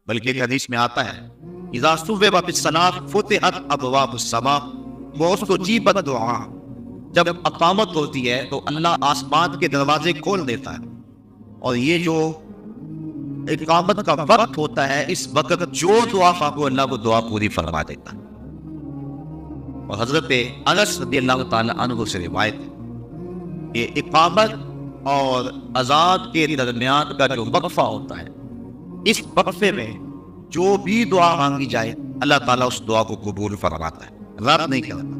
بلکہ ایک حدیث میں آتا ہے اذا صبح بالصلاۃ فتحت ابواب السماء واستجیبت دعا، جب اقامت ہوتی ہے تو اللہ آسمان کے دروازے کھول دیتا ہے، اور یہ جو اقامت کا وقت ہوتا ہے اس وقت جو دعا مانگو اللہ وہ دعا پوری فرما دیتا ہے۔ اور حضرت انس رضی اللہ تعالی عنہ سے روایت ہے کہ اقامت اور اذان کے درمیان کا جو وقفہ ہوتا ہے، اس وقفے میں جو بھی دعا مانگی جائے اللہ تعالیٰ اس دعا کو قبول فرماتا ہے، رد نہیں کرتا،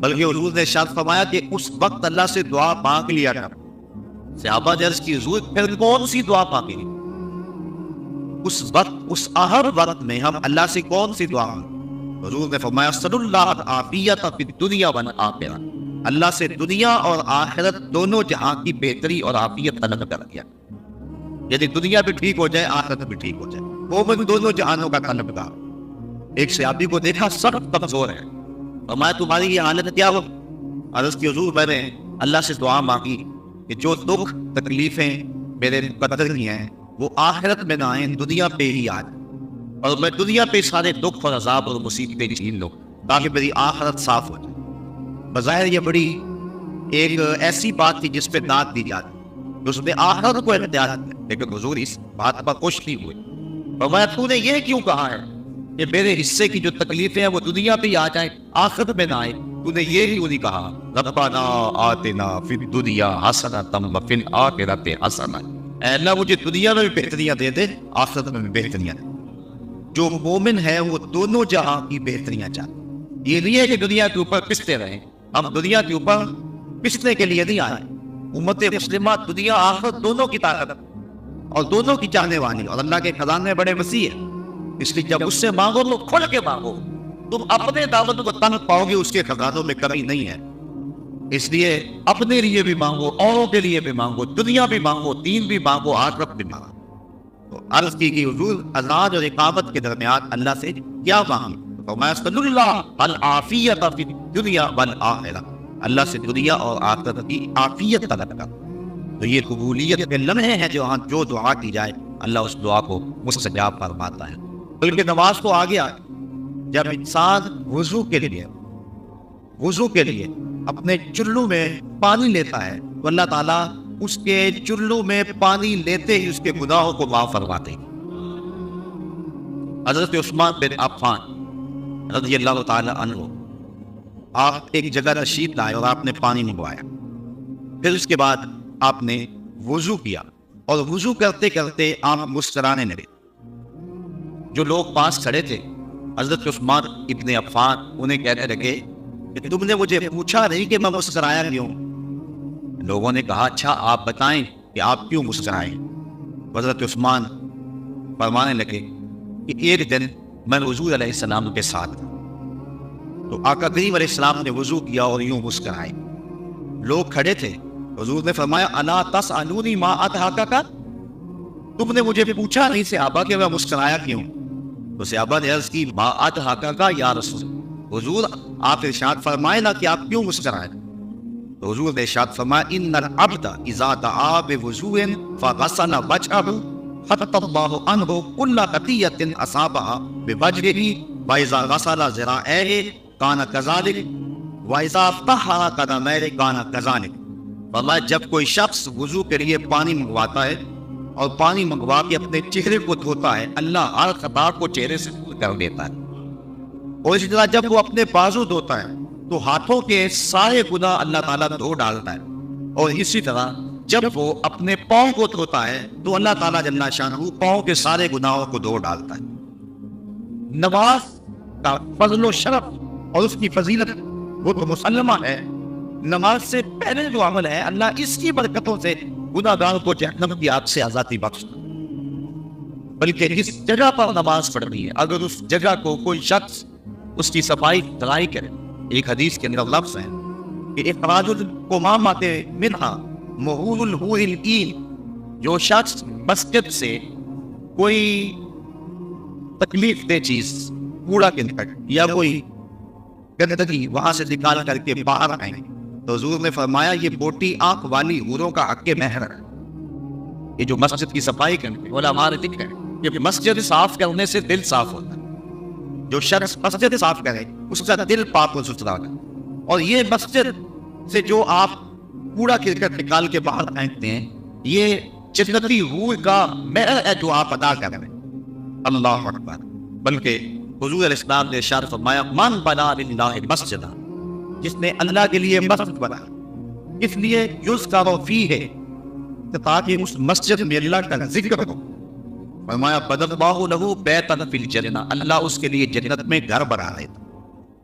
بلکہ حضور نے ارشاد فرمایا کہ اس وقت اللہ سے دعا مانگ لیا کرو۔ صحابہ نے عرض کی حضور پھر کون سی دعا مانگیں گے؟ اس وقت، اس اہم وقت میں ہم اللہ سے کون سی دعا مانگیں؟ حضور نے فرمایا صلی اللہ العافیۃ فی الدنیا والآخرہ، اللہ سے دنیا اور آخرت دونوں جہاں کی بہتری اور عافیت طلب کر دیا، یعنی دنیا بھی ٹھیک ہو جائے آخرت بھی ٹھیک ہو جائے، مومن دونوں جہانوں کا طلبگار۔ ایک صحابی کو دیکھا سخت کمزور ہے، فرمایا تمہاری یہ حالت کیا ہو؟ عرض کی حضور میں نے اللہ سے دعا مانگی کہ جو دکھ تکلیفیں میرے مقدر کی ہیں وہ آخرت میں نہ آئیں، دنیا پہ ہی آ جائیں، اور میں دنیا پہ سارے دکھ اور عذاب اور مصیبتیں جھیل لوں تاکہ میری آخرت صاف ہو جائے۔ بظاہر یہ بڑی ایک ایسی بات تھی جس پہ داد دی جاتی، اس نے آخرت کو اختیار کیا، لیکن حضور اس بات پر خوش نہیں ہوئے۔ فرمایا تو نے یہ کیوں کہا ہے کہ میرے حصے کی جو تکلیفیں ہیں وہ دنیا پہ ہی آ جائیں آخرت میں نہ آئے؟ تو نے یہ کیوں نہیں کہا ربنا آتنا فی الدنیا حسنۃ وفی الآخرۃ حسنۃ، اے اللہ مجھے دنیا میں بھی بہتریاں دے دے آخرت میں بھی بہتریاں دے۔ جو مومن ہے وہ دونوں جہاں کی بہتریاں چاہتے، یہ نہیں ہے کہ دنیا کے اوپر پستے رہیں، ہم دنیا کے اوپر پسنے کے لیے نہیں آئے۔ امت مسلمہ دنیا آخرت دونوں کی طاقت اور دونوں کی چاہنے والی، اور اللہ کے خزانے بڑے وسیع ہیں، اس لیے جب اس سے مانگو تو کھل کے مانگو، تم اپنے دعوت کو تنگ پاؤ گے، اس کے خزانوں میں کمی نہیں ہے۔ اس لیے اپنے لیے بھی مانگو، اوروں کے لیے بھی مانگو، دنیا بھی مانگو، دین بھی مانگو، آخرت بھی مانگو۔ تو عرض کی کہ حضور اذان اور اقامت کے درمیان اللہ سے کیا مانگیں؟ فرمایا صلی اللہ العافیۃ فی الدنیا والآخرہ، اللہ سے دنیا اور آخرت کی عافیت طلب کر۔ تو یہ قبولیت کے لمحے ہیں جو جو دعا کی جائے اللہ اس دعا کو مستجاب فرماتا ہے۔ بلکہ نماز تو آگے جب انسان وضو کے لیے اپنے چلو میں پانی لیتا ہے تو اللہ تعالیٰ اس کے چلو میں پانی لیتے ہی اس کے گناہوں کو معاف فرماتے ہیں۔ حضرت عثمان بن عفان رضی اللہ تعالی عنہ، آپ ایک جگہ تشریف لائے اور آپ نے پانی منگوایا، پھر اس کے بعد آپ نے وضو کیا، اور وضو کرتے کرتے آپ مسکرانے لگے۔ جو لوگ پاس کھڑے تھے حضرت عثمان ابن عفان انہیں کہنے لگے کہ تم نے مجھے پوچھا نہیں کہ میں مسکرایا کیوں؟ لوگوں نے کہا اچھا آپ بتائیں کہ آپ کیوں مسکرائیں؟ حضرت عثمان فرمانے لگے کہ ایک دن میں حضور علیہ السلام کے ساتھ تو آقا کریم علیہ السلام نے وضو کیا اور یوں مسکرائے، لوگ کھڑے تھے، حضور نے فرمایا الا تسألونی ما اضحکک، تم نے مجھے پوچھا نہیں صحابہ کہ میں مسکرایا کیوں؟ تو صحابہ نے عرض کی ما اضحکک یا رسول، حضور آپ ارشاد فرمائے نا کہ آپ کیوں مسکرائے؟ تو حضور نے ارشاد فرمایا ان العبد اذا دعا بوضوء فغسل وجهه حط اللہ عنہ کل خطیۃ اصابها بوجهه واذا غسل ذراعيه كان كذلك واذا طهر قدميه كان كذلك۔ فرمایا جب کوئی شخص وضو کے لیے پانی منگواتا ہے اور پانی منگوا کے اپنے چہرے کو دھوتا ہے اللہ ہر خطا کو چہرے سے دور کر دیتا ہے، اور اسی طرح جب وہ اپنے بازو دھوتا ہے تو ہاتھوں کے سارے گناہ اللہ تعالیٰ دھو ڈالتا ہے، اور اسی طرح جب وہ اپنے پاؤں کو دھوتا ہے تو اللہ تعالیٰ جل شانہ پاؤں کے سارے گناہوں کو دھو ڈالتا ہے۔ نماز کا فضل و شرف اور اس کی فضیلت وہ تو مسلمہ ہے، نماز سے پہلے جو عمل ہے اللہ اس کی برکتوں سے گناہ گار کو جہنم کی آگ سے آزادی بخشتا، بلکہ اس جگہ پر نماز پڑھنی ہے، اگر اس جگہ کو کوئی شخص اس کی صفائی ستھرائی کرے، ایک حدیث کے اندر لفظ ہے کہ اخراج القمامۃ منہا محول الحور العین، جو شخص مسجد سے کوئی تکلیف دہ چیز کوڑا کے نکل یا کوئی گندگی وہاں سے نکال کر کے باہر آئیں تو حضور نے فرمایا یہ موٹی آنکھ والی حوروں کا حق مہر ہے۔ یہ جو مسجد کی صفائی کرتے علماء نے لکھا ہے کہ مسجد صاف کرنے سے دل صاف ہوتا ہے. جو شخص مسجد صاف کرے اس کا دل پاک و ستھرا ہوگا. اور یہ مسجد سے جو آپ کوڑا کرکٹ نکال کے باہر پھینکتے ہیں یہ جنتی روح کا محل ہے جو آپ ادا کر رہے ہیں. اللہ اکبر. بلکہ حضور علیہ السلام نے ارشاد فرمایا من بنا للہ مسجد، جس نے اللہ کے لیے مسجد بنا اس لیے یذکر فیہ، تاکہ اس مسجد میں اللہ کا ذکر ہو. فرمایا بنى اللہ لہ بیتا فی الجنہ، اللہ اس کے لیے جنت میں گھر بنا دیتا.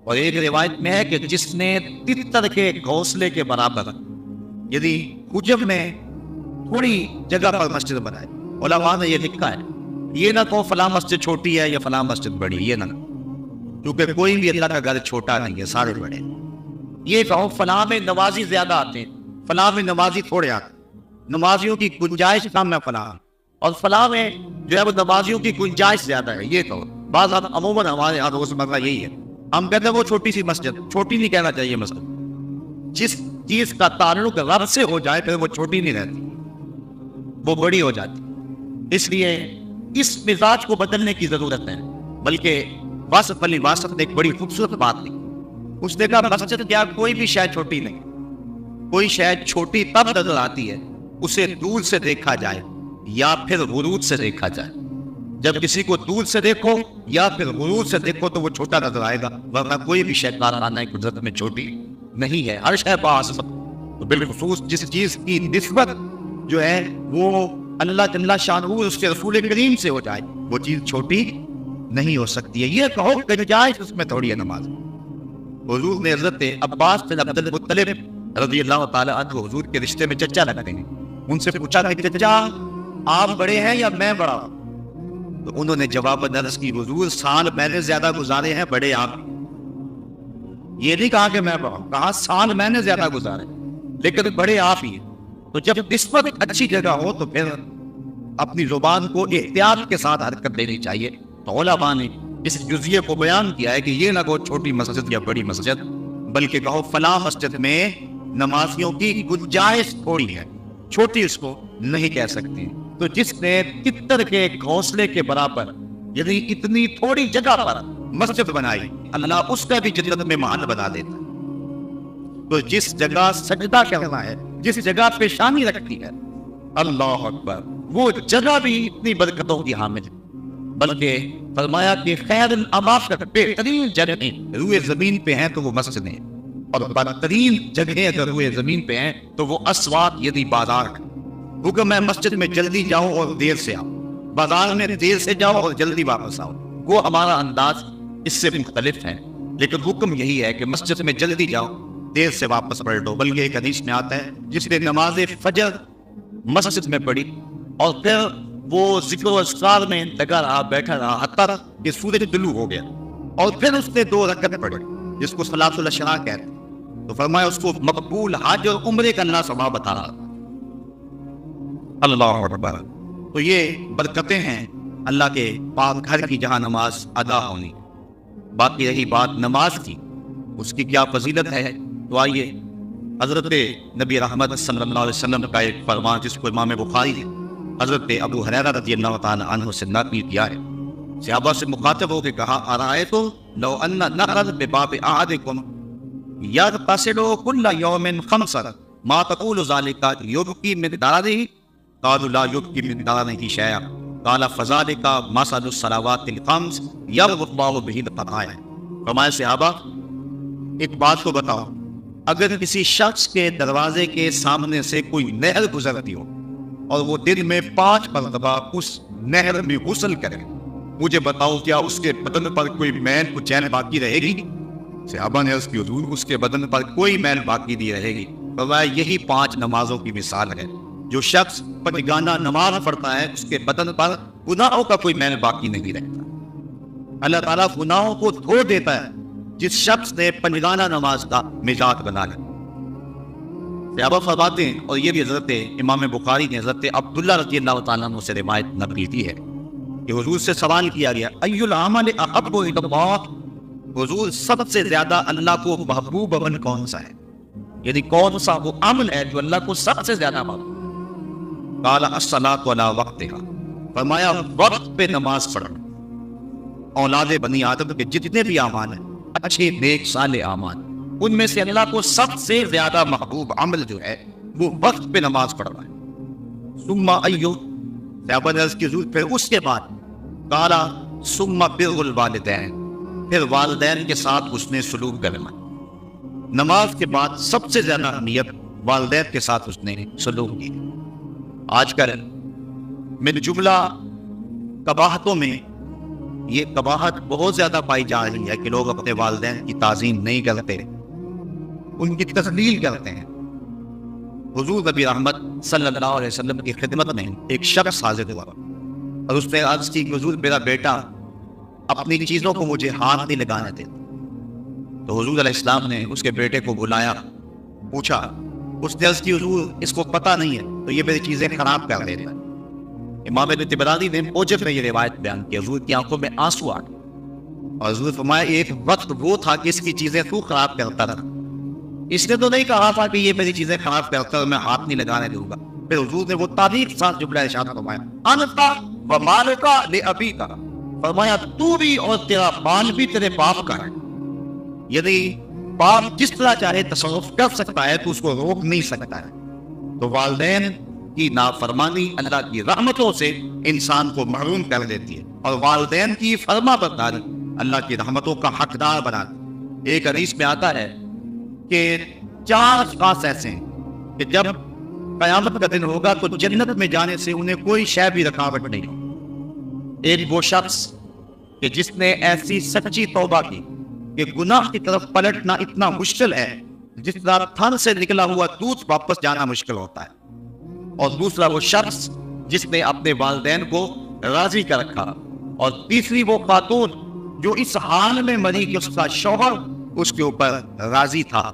اور ایک روایت میں ہے کہ جس نے تتر کے گھونسلے کے برابر یعنی حجب میں تھوڑی جگہ پر مسجد بنائے. علماء نے یہ لکھا ہے یہ نہ کہ فلاں مسجد چھوٹی ہے یا فلاں مسجد بڑی، یہ نہ، کیونکہ کوئی بھی اللہ کا گھر چھوٹا نہیں ہے، سارے بڑے. یہ کہو فلاں میں نمازی زیادہ آتے ہیں، فلاں میں نمازی تھوڑے آتے ہیں، نمازیوں کی گنجائش کم ہے فلاں، اور فلاں میں جو ہے وہ نمازیوں کی گنجائش زیادہ ہے. یہ کہو بعض عموماً ہمارے یہاں روزمرہ یہی ہے، ہم کہتے ہیں وہ چھوٹی سی مسجد. چھوٹی نہیں کہنا چاہیے مسجد. جس چیز کا تعلق رب سے ہو جائے پھر وہ چھوٹی نہیں رہتی، وہ بڑی ہو جاتی. اس لیے اس مزاج کو بدلنے کی ضرورت ہے. بلکہ واسف علی واسف نے ایک بڑی خوبصورت بات کی. اس نے کہا مسجد کیا کوئی بھی شے چھوٹی نہیں، کوئی شے چھوٹی تب نظر آتی ہے اسے دور سے دیکھا جائے یا پھر غرور سے دیکھا جائے. جب کسی کو دور سے دیکھو یا پھر غرور سے دیکھو تو وہ چھوٹا نظر آئے گا، ورنہ کوئی بھی شے کارخانہ قدرت میں چھوٹی نہیں ہے. ہر شے باعث، بالخصوص جس چیز کی نسبت جو ہے وہ اللہ جل شانہ اس کے رسول کریم سے ہو جائے وہ چیز چھوٹی نہیں ہو سکتی ہے. یہ کہو گنجائش اس میں تھوڑی ہے نماز. حضور نے حضرت عباس بن عبد المطلب رضی اللہ تعالی عنہ حضور کے رشتے میں چچا لگتے ہیں، ان سے پوچھا کہ چچا آپ بڑے ہیں یا میں بڑا؟ تو انہوں نے جواب عرض کی حضور سال میں نے زیادہ گزارے ہیں، بڑے آپ. یہ نہیں کہا کہ میں بڑا، کہا سال میں نے زیادہ گزارے لیکن بڑے آپ ہی. تو جب نسبت اچھی جگہ ہو تو پھر اپنی زبان کو احتیاط کے ساتھ حرکت دینی چاہیے. تو علماء نے اس جزیے کو بیان کیا ہے کہ یہ نہ کہو چھوٹی مسجد یا بڑی مسجد، بلکہ کہو فلاں مسجد میں نمازیوں کی گنجائش تھوڑی ہے، چھوٹی اس کو نہیں کہہ سکتی. تو جس نے تتر کے گھونسلے کے برابر یعنی اتنی تھوڑی جگہ پر مسجد بنائی اللہ اس کا بھی جنت میں محل بنا دیتا. تو جس جگہ سجدہ کرنا ہے، جس جگہ پیشانی رکھتی ہے، اللہ اکبر، وہ جگہ بھی اتنی برکتوں کی حامل ہے. بلکہ فرمایا کہ خیر الاماکن، بہترین جگہیں روئے زمین پہ ہیں تو وہ مسجد ہیں، اور بدترین جگہیں اگر روئے زمین پہ ہیں تو وہ اسواق یعنی بازار. حکم ہے مسجد میں جلدی جاؤ اور دیر سے آؤ، بازار میں دیر سے جاؤ اور جلدی واپس آؤ. وہ ہمارا انداز اس سے مختلف ہے، لیکن حکم یہی ہے کہ مسجد میں جلدی جاؤ، دیر سے واپس پڑھ لو. بلکہ ایک حدیث میں آتا ہے جس نے نماز فجر مسجد میں پڑھی اور پھر وہ ذکر و اذکار میں لگا رہا، بیٹھا رہا حتیٰ کہ سورج طلوع ہو گیا، اور پھر اس نے 2 رکعت پڑھی جس کو صلاۃ العشاء کہتے ہیں. تو فرمایا اس کو مقبول حج اور عمرے کا اللہ ثواب بتا رہا. اللہ اکبر. تو یہ برکتیں ہیں اللہ کے پاک گھر کی جہاں نماز ادا ہونی. باقی رہی بات نماز کی، اس کی کیا فضیلت ہے، تو آئیے حضرت نبی رحمت صلی اللہ علیہ وسلم کا ایک فرمان جس کو امام بخاری نے حضرت ابو ہریرہ رضی اللہ تعالی عنہ سے نقل کیا ہے. صحابہ سے مخاطب ہو کے کہا ارائیتم لو ان نہرا بباب احدکم یغتسل کل یوم خمسا ما تقول ذلك یبقی من دارہ قالوا لا یبقی من دارہ شیئا قال فذلك مثل الصلوات الخمس یرضی اللہ بہ الخطایا. فرمایا صحابہ ایک بات کو بتاؤ، اگر کسی شخص کے دروازے کے سامنے سے کوئی نہر گزرتی ہو اور وہ دن میں 5 مرتبہ اس نہر میں غسل کرے، مجھے بتاؤ کیا اس کے بدن پر کوئی میل کچیل باقی رہے گی؟ صحابہ نے عرض کی حضور اس کے بدن پر کوئی میل باقی نہیں رہے گی. فرمایا یہی 5 نمازوں کی مثال ہے. جو شخص پنجگانہ نماز پڑھتا ہے اس کے بدن پر گناہوں کا کوئی میل باقی نہیں رہتا. اللہ تعالیٰ گناہوں کو دھو دیتا ہے جس شخص نے پنجگانہ نماز کا مزاج بنا لیا. صحابہ فرماتے ہیں، اور یہ بھی حضرت امام بخاری نے حضرت عبداللہ رضی اللہ تعالیٰ عنہ سے روایت نقل کی ہے کہ حضور سے سوال کیا گیا ای العمل احب الی اللہ، حضور سب سے زیادہ اللہ کو محبوب عمل کون سا ہے، یعنی کون سا وہ عمل ہے جو اللہ کو سب سے زیادہ محبوب؟ قال الصلاۃ علی وقتها، فرمایا وقت پہ نماز پڑھنا اولاد بنی آدم کے جتنے بھی اعمال ہیں اچھے نیک صالح اعمال، ان میں سے اللہ کو سب سے زیادہ محبوب عمل جو ہے وہ وقت پہ نماز پڑھنا ہے۔ ثم ایو صحابہ نے عرض کی حضور پھر اس کے بعد قالا ثم بر الوالدین، پھر والدین کے ساتھ اس نے سلوک کرنا۔ نماز کے بعد سب سے زیادہ اہمیت والدین کے ساتھ اس نے سلوک کی۔ آج کل من جملہ قباحتوں میں یہ قباحت بہت زیادہ پائی جا رہی ہے کہ لوگ اپنے والدین کی تعظیم نہیں کرتے، ان کی تذلیل کرتے ہیں۔ حضور نبی رحمت صلی اللہ علیہ وسلم کی خدمت میں ایک شخص حاضر ہوا اور اس نے عرض کی کہ حضور میرا بیٹا اپنی چیزوں کو مجھے ہاتھ نہیں لگانے دیتا۔ تو حضور علیہ السلام نے اس کے بیٹے کو بلایا، پوچھا، اس نے عرض کی حضور اس کو پتہ نہیں ہے تو یہ میری چیزیں خراب کر دیتا ہے۔ امام طبرانی نے موجب میں یہ روایت بیان کی، حضور کی آنکھوں میں آنسو آ گئے اور حضور فرمایا ایک وقت وہ تھا کہ اس کی چیزیں تو خراب کرتا تھا، اس نے تو نہیں کہا تھا کہ یہ میری چیزیں خراب کرتا ہے اور میں ہاتھ نہیں لگانے دوں گا۔ پھر حضور نے وہ تاریخ ساتھ جملہ ارشاد فرمایا انتا و مالکا لابیکا، فرمایا تو بھی اور تیرا مال بھی تیرے باپ کا ہے، یعنی باپ جس طرح چاہے تصرف کر سکتا ہے تو اس کو روک نہیں سکتا ہے۔ تو والدین کی نافرمانی اللہ کی رحمتوں سے انسان کو محروم کر دیتی ہے اور والدین کی فرما برداری اللہ کی رحمتوں کا حقدار بناتی ہے۔ ایک حدیث میں آتا ہے کہ 4 اشخاص ایسے ہیں کہ جب قیامت کا دن ہوگا تو جنت میں جانے سے انہیں کوئی شے بھی رکاوٹ نہیں ہوگی۔ ایک وہ شخص کہ جس نے ایسی سچی توبہ کی کہ گناہ کی طرف پلٹنا اتنا مشکل ہے جس طرح تھن سے نکلا ہوا دودھ واپس جانا مشکل ہوتا ہے، اور دوسرا وہ شخص جس نے اپنے والدین کو راضی کر رکھا، اور تیسری وہ خاتون جو اس حال میں مری کہ اس کا شوہر اس کے اوپر راضی تھا،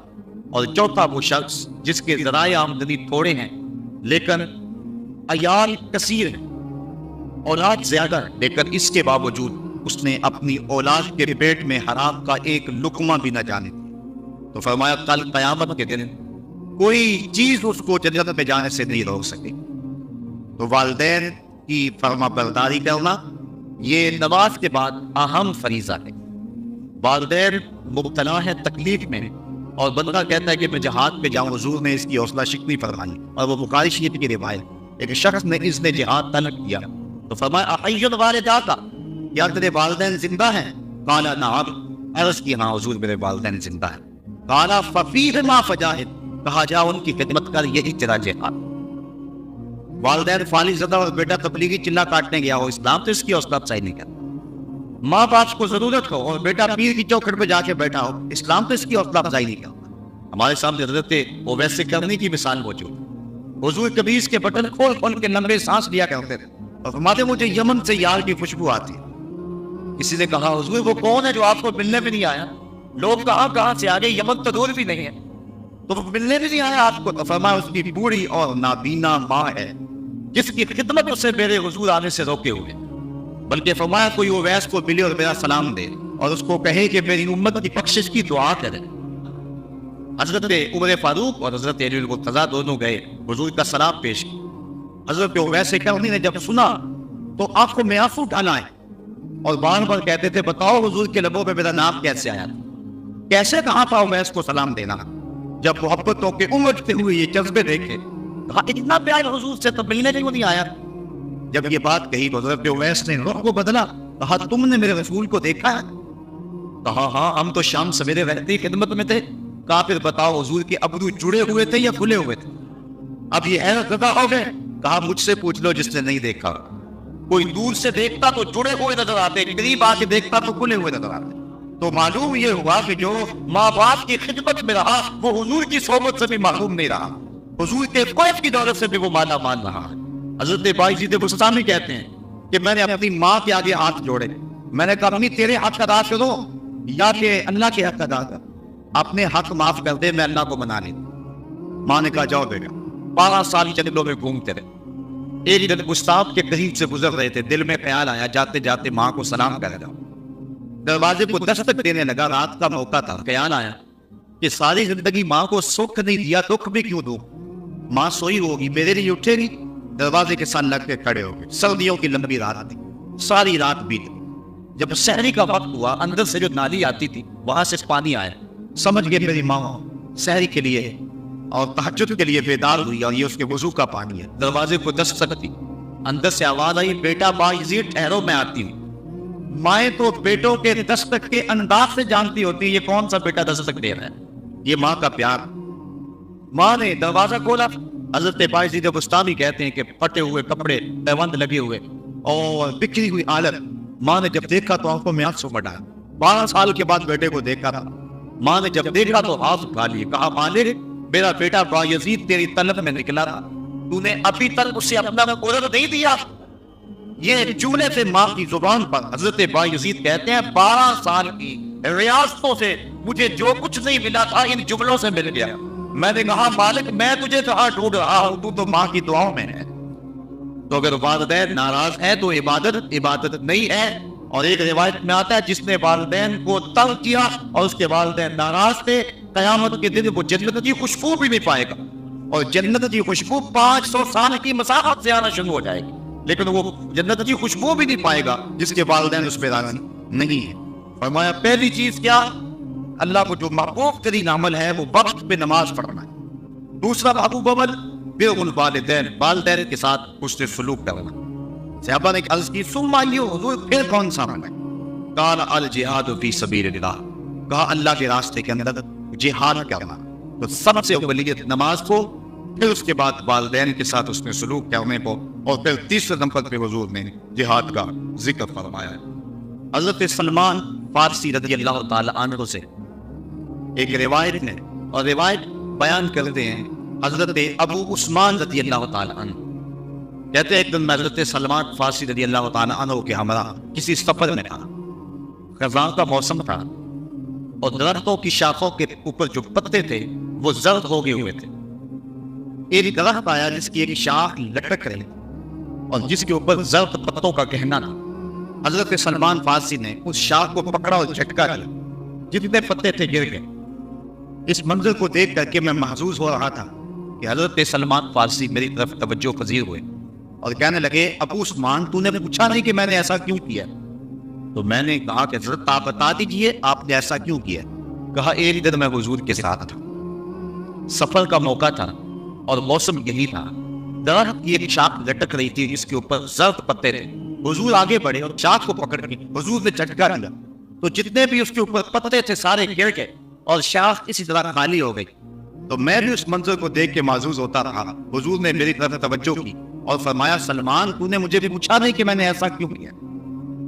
اور چوتھا وہ شخص جس کے ذرائع آمدنی تھوڑے ہیں لیکن عیال کثیر ہیں، اولاد زیادہ ہے، لیکن اس کے باوجود اس نے اپنی اولاد کے پیٹ میں حرام کا ایک لقمہ بھی نہ جانے دیا۔ تو فرمایا کل قیامت کے دن کوئی چیز اس کو جنت میں جانے سے نہیں روک سکے۔ تو والدین کی فرما برداری کرنا یہ نماز کے بعد اہم فریضہ ہے۔ والدین مبتلا ہے تکلیف میں اور بندہ کہتا ہے کہ میں جہاد پہ جاؤں، حضور نے اس کی حوصلہ شکنی فرمائی، اور وہ بخاری شریف کی روایت، ایک شخص نے اس نے جہاد طلب کیا تو فرمایا احی والداک، کیا تیرے والدین زندہ ہیں؟ قال نعم، عرض کی ہاں حضور میرے والدین زندہ ہیں۔ قال ففیہما فجاہد، کہا جا ان کی خدمت کر، یہی تیرا جہاد۔ والدین فالح زدہ اور بیٹا تبلیغی چلا کاٹنے گیا ہو، اسلام تو اس کی حوصلہ افزائی نہیں کرتا۔ ماں باپ کو ضرورت ہو اور بیٹا پیر کی چوکھٹ پہ جا کے بیٹھا ہو، اسلام تو اس کی حوصلہ افزائی نہیں کرتا۔ ہمارے سامنے حضرت وہ ویسے کرنے کی مثال موجود، حضور قمیص کے بٹن کھول کھول کے لمبے سانس لیا کرتے تھے اور فرماتے مجھے یمن سے یار کی خوشبو آتی ہے۔ کسی نے کہا حضور وہ کون ہے جو آپ کو ملنے بھی نہیں آیا؟ لوگ کہاں سے آ گئے، یمن تو دور بھی نہیں ہے، تو وہ ملنے بھی نہیں آیا آپ کو؟ تو فرمایا اس کی بوڑھی اور نابینا ماں ہے جس کی خدمت اسے میرے حضور آنے سے روکے ہوئے، بلکہ فرمایا کوئی اویس کو ملے اور میرا سلام دے اور اس کو کہے کہ میری امت کی بخشش کی دعا کرے۔ حضرت عمر فاروق اور حضرت علی المرتضیٰ دونوں گئے، حضور کا سلام پیش کیا۔ حضرت اویس کرنی نے جب سنا تو آنکھوں میں آنسو ڈالائے اور بار بار کہتے تھے بتاؤ حضور کے لبوں پہ میرا نام کیسے آیا تھا، کیسے کہاں تھا اویس کو سلام دینا؟ جب محبتوں کے امجھتے ہوئے یہ جذبے دیکھے کہا اتنا پیار حضور سے تو ملنے کیوں نہیں آیا؟ جب یہ بات کہی تو حضرت اویس نے رخ کو بدلا، کہا تم نے میرے رسول کو دیکھا ہے؟ کہا ہاں ہم تو شام سویرے رہتے ہی خدمت میں تھے۔ کہا پھر بتاؤ حضور کے ابرو جڑے ہوئے تھے یا کھلے ہوئے تھے؟ اب یہ حیرت زدہ ہو گئے۔ کہا مجھ سے پوچھ لو جس نے نہیں دیکھا، کوئی دور سے دیکھتا تو جڑے ہوئے نظر آتے، قریب آ کے دیکھتا تو کھلے ہوئے نظر آتے۔ تو معلوم یہ ہوا کہ جو ماں باپ کی خدمت میں رہا وہ حضور کی صحبت سے بھی محروم نہیں رہا، حضور کے کوف کی دولت سے بھی وہ مالا مان رہا۔ حضرت باعزید بستامی کہتے ہیں کہ میں نے اپنی ماں کے آگے ہاتھ جوڑے، میں نے کہا امی تیرے حق ادا کرو یا کہ اللہ کے حق ادا کر، اپنے حق معاف کر دے، میں اللہ کو منا لوں۔ ماں نے کہا جاؤ بیٹا۔ 12 سال جنگلوں میں گھومتے رہے، ایک دن گستاخ کے قریب سے گزر رہے تھے، دل میں خیال آیا جاتے جاتے ماں کو سلام کر جاؤ۔ دروازے کو دستک دینے لگا، رات کا موقع تھا، خیال آیا کہ ساری زندگی ماں کو سکھ نہیں دیا، دکھ بھی کیوں دوں؟ ماں سوئی ہوگی، میرے لیے اٹھے گی، دروازے کے ساتھ لگ کے کھڑے ہو گئے. سردیوں کی لمبی رات تھی, ساری رات بیت گئی. جب سحری کا وقت ہوا, اندر سے جو نالی آتی تھی وہاں سے پانی آیا. سمجھ گئے میری ماں سحری کے لیے اور تہجد کے لیے بیدار ہوئی اور یہ اس کے وضو کا پانی ہے. دروازے کو دستک دی, اندر سے آواز آئی, بیٹا بایزید ٹھہرو میں آتی ہوں. مائیں تو بیٹوں کے دستک کے انداز سے جانتی ہوتی یہ کون سا بیٹا دستک دے رہا ہے. یہ ماں کا پیار. ماں نے دروازہ کھولا. حضرت بایزید بستامی کہتے ہیں کہ پھٹے ہوئے کپڑے, پیوند لگے ہوئے اور بکھری ہوئی حالت. ماں نے جب دیکھا تو آنکھوں میں آنسو بڑھا. 12 سال کے بعد بیٹے کو دیکھا تھا. ماں نے جب دیکھا تو ہاتھ اٹھا لیے, کہا مالک میرا بیٹا بایزید تیری طلب میں نکلا تھا, تو نے ابھی تک اسے اپنا قرر نہیں دیا. یہ جملے سے ماں کی زبان پر حضرت بایزید کہتے ہیں 12 سال کی ریاستوں سے مجھے جو کچھ نہیں ملا تھا ان جملوں سے مل گیا. میں نے کہا مالک میں تجھے کہاں ڈھونڈ رہا ہوں, تو تو ماں کی دعاؤں میں ہے. تو اگر والدین ناراض ہے تو عبادت نہیں ہے. اور ایک روایت میں آتا ہے جس نے والدین کو تنگ کیا اور اس کے والدین ناراض تھے, قیامت کے دن وہ جنت کی خوشبو بھی نہیں پائے گا. اور جنت کی خوشبو 500 سال کی مسافت سے آنا شروع ہو جائے گی, لیکن وہ جنت کی خوشبو بھی نہیں پائے گا جس کے والدین اس پہ راضی نہیں ہے. فرمایا پہلی چیز کیا, اللہ کو جو محبوب ترین عمل ہے وہ وقت پہ نماز پڑھنا ہے. دوسرا محبوب عمل پھر ان والدین کے ساتھ حسن سلوک کرنا. صحابہ نے عرض کی ثم حضور پھر کون سا عمل ہے؟ قال الجہاد فی سبیل اللہ, کہا اللہ کے راستے کے اندر جہاد کرنا. تو سب سے اولیت نماز کو, پھر اس کے بعد والدین کے ساتھ اس نے سلوک کرنے کو, اور پھر تیسرے نمبر پہ حضور نے جہاد کا ذکر فرمایا ہے. حضرت سلمان فارسی رضی اللہ تعالی عنہ سے ایک روایت ہے, اور روایت بیان کرتے ہیں حضرت ابو عثمان رضی اللہ تعالی عنہ کہتے ہیں ایک دن میں حضرت سلمان فارسی رضی اللہ تعالی عنہ کے ہمراہ کسی سفر میں تھا. خزاں کا موسم تھا اور درختوں کی شاخوں کے اوپر جو پتے تھے وہ زرد ہو گئے ہوئے تھے. ایک درخت آیا جس کی ایک شاخ لٹک رہی اور جس کے اوپر زرد پتوں کا گہنا تھا. حضرت سلمان فارسی نے اس شاخ کو پکڑا اور جھٹکا دیا, جتنے پتے تھے گر گئے. اس منظر کو دیکھ کر کے میں محظوظ ہو رہا تھا کہ حضرت سلمان فارسی میری طرف توجہ پذیر ہوئے اور کہنے لگے ابو عثمان تو نے پوچھا نہیں کہ میں نے ایسا کیوں کیا؟ تو میں نے کہا کہ حضرت آپ بتا دیجئے آپ نے ایسا کیوں کیا؟ کہا ایک دن میں حضور کے ساتھ تھا, سفر کا موقع تھا اور موسم یہی تھا. درخت کی ایک شاخ لٹک رہی تھی جس کے اوپر زرد پتے تھے. حضور آگے بڑھے اور شاخ کو پکڑ کے حضور نے جھٹکا دیا تو جتنے بھی اس کے اوپر پتے تھے سارے گر گئے اور شاخ اسی طرح خالی ہو گئی. تو میں بھی اس منظر کو دیکھ کے محظوظ ہوتا رہا. حضور نے میری طرف توجہ کی اور فرمایا سلمان تو نے مجھے بھی پوچھا نہیں کہ میں نے ایسا کیوں کیا؟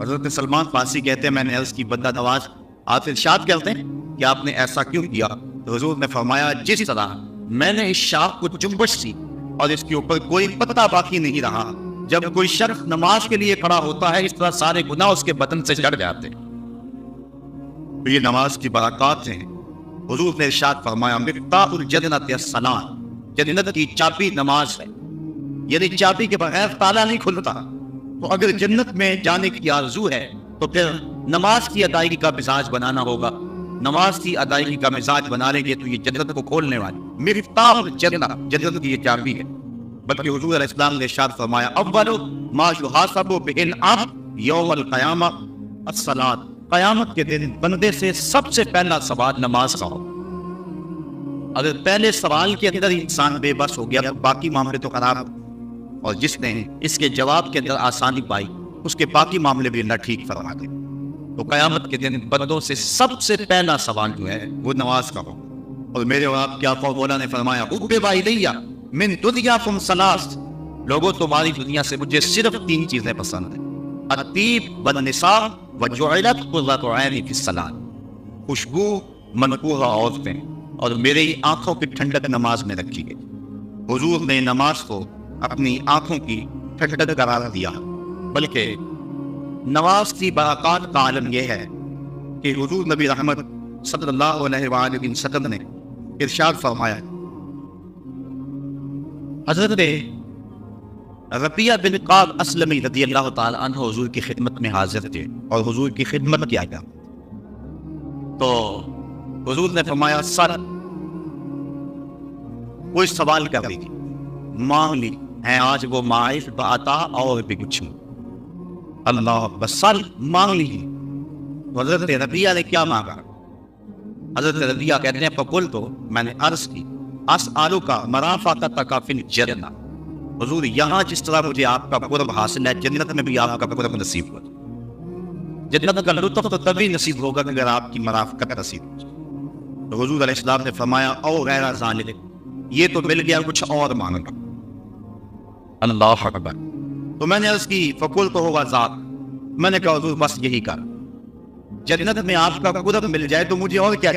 حضرت سلمان فارسی کہتے ہیں میں نے عرض کی بدہ نواز آپ ارشاد کرتے ہیں کہ آپ نے ایسا کیوں کیا؟ تو حضور نے فرمایا جس طرح میں نے اس شاخ کو جنبش سی اور اس کے اوپر کوئی پتا باقی نہیں رہا, جب کوئی شخص نماز کے لیے کھڑا ہوتا ہے اس طرح سارے گناہ اس کے بدن سے جڑ جاتے ہیں. تو یہ نماز کی برکات ہیں. حضور نے ارشاد فرمایا مفتاح الجنت الصلاۃ, جنت کی چابی نماز ہے, یعنی چابی کے بغیر تالا نہیں کھلتا. تو اگر جنت میں جانے کی آرزو ہے تو پھر نماز کی ادائیگی کا مزاج بنانا ہوگا. نماز کی ادائیگی کا مزاج بنا لیں گے تو یہ جنت کو کھولنے والی مفتاح الجنت, جنت کی یہ چابی ہے. بلکہ حضور علیہ السلام نے ارشاد فرمایا اول ما یحاسب بہ العبد یوم القیامہ الصلاۃ, قیامت کے دن بندے سے سب سے پہلا سوال نماز کا ہو. اگر پہلے سوال کے اندر انسان بے بس ہو گیا تو باقی معاملے تو خراب, اور جس نے اس کے جواب کے اندر آسانی پائی اس کے باقی معاملے بھی اللہ ٹھیک فرما دے. تو قیامت کے دن بندوں سے سب سے پہلا سوال جو ہے وہ نماز کا ہو. اور میرے اور آپ کے آقا مولا نے فرمایا حبب الیہ من دنیاکم ثلاث, لوگوں تمہاری دنیا سے مجھے صرف 3 چیزیں پسند ہیں, الطیب والنساء وجعلت قرۃ عینی فی الصلاۃ, خوشبو منقوہ عورتیں اور میری آنکھوں کی ٹھنڈک نماز میں رکھی گئی. حضور نے نماز کو اپنی آنکھوں کی ٹھنڈک قرار دیا. بلکہ نماز کی برکات کا عالم یہ ہے کہ حضور نبی رحمت صلی اللہ علیہ وآلہ وسلم نے ارشاد فرمایا, حضرت ربیہ بن قعب اسلمی رضی اللہ تعالی عنہ حضور کی خدمت میں حاضر تھے اور حضور کی خدمت کیا گیا. تو حضور نے فرمایا سر کوئی سوال کر لی, مانگ لی, ہیں آج وہ مائف بعطا اور بھی کچھ اللہ بس سل مانگ لیجیے. حضرت ربیہ نے کیا مانگا؟ حضرت ربیہ کہتے ہیں فقلت تو میں نے عرض کی اسألک مرافقتک فی الجنہ، حضور یہاں جس طرح مجھے آپ کا قرب حاصل ہے جنت میں بھی آپ کا قرب نصیب ہو. جنت کا لطف تو تبھی نصیب ہوگا اگر آپ کی مرافقت نصیب ہو. تو حضور علیہ السلام نے فرمایا او غیر ذالک، یہ تو مل گیا کچھ اور مانگا. اللہ اکبر. تو میں نے عرض کی فقلت تو ہوگا ذات، میں نے کہا حضور بس یہی کر، جنت میں آپ کا قرب مل جائے تو مجھے اور کیا